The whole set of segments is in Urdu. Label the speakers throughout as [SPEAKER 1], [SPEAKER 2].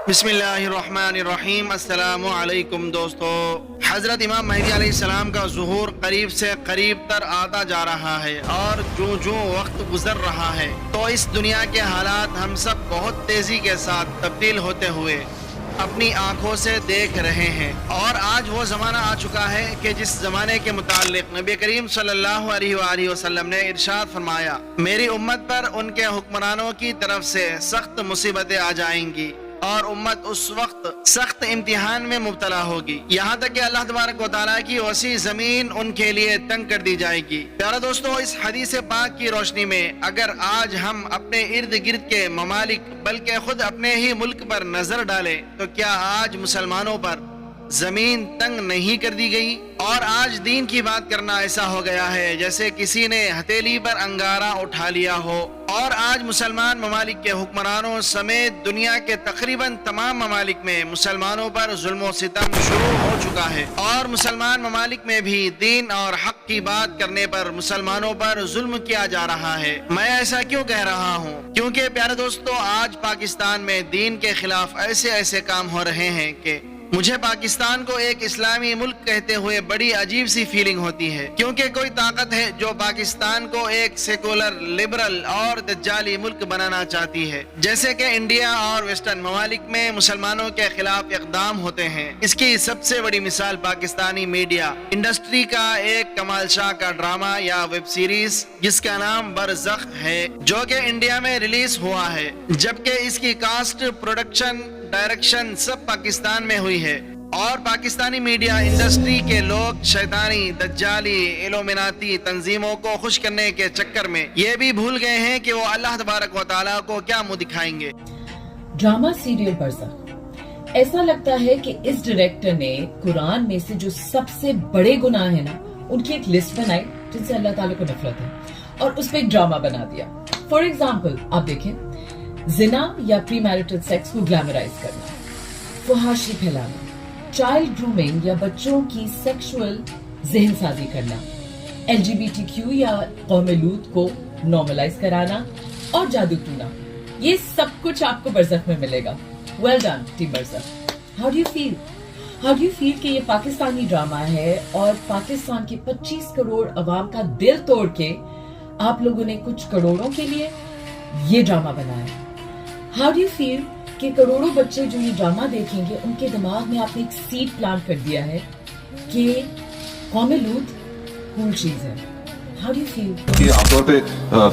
[SPEAKER 1] بسم اللہ الرحمن الرحیم۔ السلام علیکم دوستو، حضرت امام مہدی علیہ السلام کا ظہور قریب سے قریب تر آتا جا رہا ہے، اور جو وقت گزر رہا ہے تو اس دنیا کے حالات ہم سب بہت تیزی کے ساتھ تبدیل ہوتے ہوئے اپنی آنکھوں سے دیکھ رہے ہیں۔ اور آج وہ زمانہ آ چکا ہے کہ جس زمانے کے متعلق نبی کریم صلی اللہ علیہ وآلہ وسلم نے ارشاد فرمایا، میری امت پر ان کے حکمرانوں کی طرف سے سخت مصیبتیں آ جائیں گی اور امت اس وقت سخت امتحان میں مبتلا ہوگی، یہاں تک کہ اللہ تبارک و تعالیٰ کی وسیع زمین ان کے لیے تنگ کر دی جائے گی۔ پیارا دوستو، اس حدیث پاک کی روشنی میں اگر آج ہم اپنے ارد گرد کے ممالک بلکہ خود اپنے ہی ملک پر نظر ڈالیں تو کیا آج مسلمانوں پر زمین تنگ نہیں کر دی گئی؟ اور آج دین کی بات کرنا ایسا ہو گیا ہے جیسے کسی نے ہتھیلی پر انگارہ اٹھا لیا ہو، اور آج مسلمان ممالک کے حکمرانوں سمیت دنیا کے تقریباً تمام ممالک میں مسلمانوں پر ظلم و ستم شروع ہو چکا ہے، اور مسلمان ممالک میں بھی دین اور حق کی بات کرنے پر مسلمانوں پر ظلم کیا جا رہا ہے۔ میں ایسا کیوں کہہ رہا ہوں؟ کیونکہ پیارے دوستو، آج پاکستان میں دین کے خلاف ایسے کام ہو رہے ہیں کہ مجھے پاکستان کو ایک اسلامی ملک کہتے ہوئے بڑی عجیب سی فیلنگ ہوتی ہے، کیونکہ کوئی طاقت ہے جو پاکستان کو ایک سیکولر، لبرل اور دجالی ملک بنانا چاہتی ہے، جیسے کہ انڈیا اور ویسٹرن ممالک میں مسلمانوں کے خلاف اقدام ہوتے ہیں۔ اس کی سب سے بڑی مثال پاکستانی میڈیا انڈسٹری کا ایک کمال شاہ کا ڈرامہ یا ویب سیریز جس کا نام برزخ ہے، جو کہ انڈیا میں ریلیز ہوا ہے، جبکہ اس کی کاسٹ، پروڈکشن، ڈائریکشن سب پاکستان میں ہوئی ہے، اور پاکستانی میڈیا انڈسٹری کے لوگ شیطانی، دجالی، الومناتی تنظیموں کو خوش کرنے کے چکر میں یہ بھی بھول گئے ہیں کہ وہ اللہ تبارک و تعالیٰ کو کیا منہ دکھائیں گے۔
[SPEAKER 2] ڈرامہ سیریل برزخ، ایسا لگتا ہے کہ اس ڈائریکٹر نے قرآن میں سے جو سب سے بڑے گناہ ہیں نا، ان کی ایک لسٹ بنائی جن سے اللہ تعالیٰ کو نفرت ہے، اور اس پہ ایک ڈرامہ بنا دیا۔ فار ایگزامپل آپ دیکھیں، زنا یا پری میرٹل سیکس کو گلیمرائز کرنا، فحاشی پھیلانا، چائلڈ گرومنگ یا بچوں کی سیکشول ذہن سازی کرنا، LGBTQ یا قوم لوط کو نارملائز کرانا، اور جادو ٹونا، یہ سب کچھ آپ کو برزخ میں ملے گا۔ ویل ڈن ٹیم برزخ۔ ہاؤ ڈو یو فیل کہ یہ پاکستانی ڈرامہ ہے اور پاکستان کے 25 کروڑ عوام کا دل توڑ کے آپ لوگوں نے کچھ کروڑوں کے لیے یہ ڈرامہ بنایا؟ ہاؤ ڈو یو فیل کہ کروڑوں بچے جو یہ ڈرامہ دیکھیں گے ان کے دماغ میں آپ نے ایک سیڈ پلانٹ کر دیا ہے کہ قوم لوط کول چیز ہے؟ How do you feel?
[SPEAKER 3] کہ عام طور پہ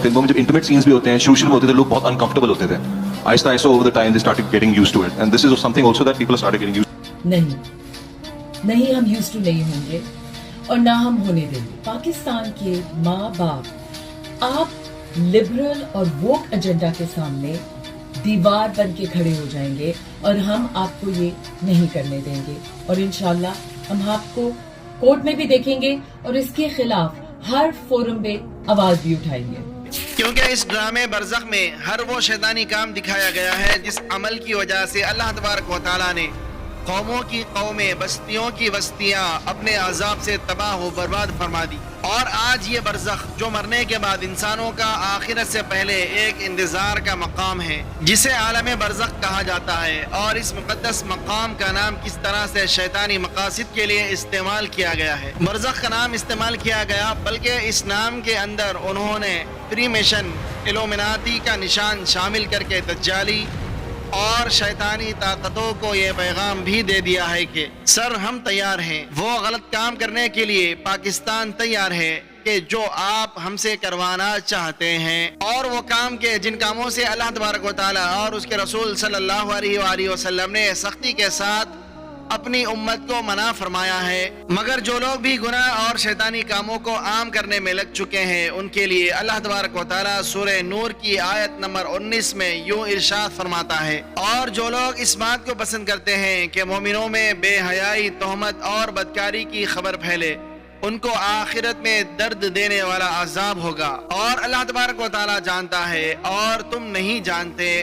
[SPEAKER 3] فلموں میں جب انٹیمیٹ سینز بھی ہوتے ہیں، شروع میں ہوتے تھے، لوگ بہت انکمفرٹیبل ہوتے تھے، آہستہ over the time they started getting used to it, and this is something also that people started getting used.
[SPEAKER 2] نہیں ہم یوز ٹو نہیں ہوں گے اور نہ ہم ہونے دیں گے۔ پاکستان کے ماں باپ آپ لبرل اور ووک ایجنڈا کے سامنے دیوار بن کے کھڑے ہو جائیں گے، اور ہم آپ کو یہ نہیں کرنے دیں گے، اور انشاءاللہ ہم آپ کو کورٹ میں بھی دیکھیں گے اور اس کے خلاف ہر فورم پہ آواز بھی اٹھائیں گے۔
[SPEAKER 1] کیونکہ اس ڈرامے برزخ میں ہر وہ شیطانی کام دکھایا گیا ہے جس عمل کی وجہ سے اللہ تبارک و تعالیٰ نے قوموں کی قومیں، بستیوں کی بستیاں اپنے عذاب سے تباہ و برباد فرما دی۔ اور آج یہ برزخ جو مرنے کے بعد انسانوں کا آخرت سے پہلے ایک انتظار کا مقام ہے، جسے عالم برزخ کہا جاتا ہے، اور اس مقدس مقام کا نام کس طرح سے شیطانی مقاصد کے لیے استعمال کیا گیا ہے۔ برزخ کا نام استعمال کیا گیا، بلکہ اس نام کے اندر انہوں نے فری میشن، الومناتی کا نشان شامل کر کے دجالی اور شیطانی طاقتوں کو یہ پیغام بھی دے دیا ہے کہ سر ہم تیار ہیں، وہ غلط کام کرنے کے لیے پاکستان تیار ہے کہ جو آپ ہم سے کروانا چاہتے ہیں، اور وہ کام کے جن کاموں سے اللہ تبارک و تعالیٰ اور اس کے رسول صلی اللہ علیہ وآلہ وسلم نے سختی کے ساتھ اپنی امت کو منع فرمایا ہے۔ مگر جو لوگ بھی گناہ اور شیطانی کاموں کو عام کرنے میں لگ چکے ہیں، ان کے لیے اللہ تبارک و تعالیٰ سورہ نور کی آیت نمبر 19 میں یوں ارشاد فرماتا ہے، اور جو لوگ اس بات کو پسند کرتے ہیں کہ مومنوں میں بے حیائی، تہمت اور بدکاری کی خبر پھیلے، ان کو آخرت میں درد دینے والا عذاب ہوگا، اور اللہ تبارک و تعالیٰ جانتا ہے اور تم نہیں جانتے۔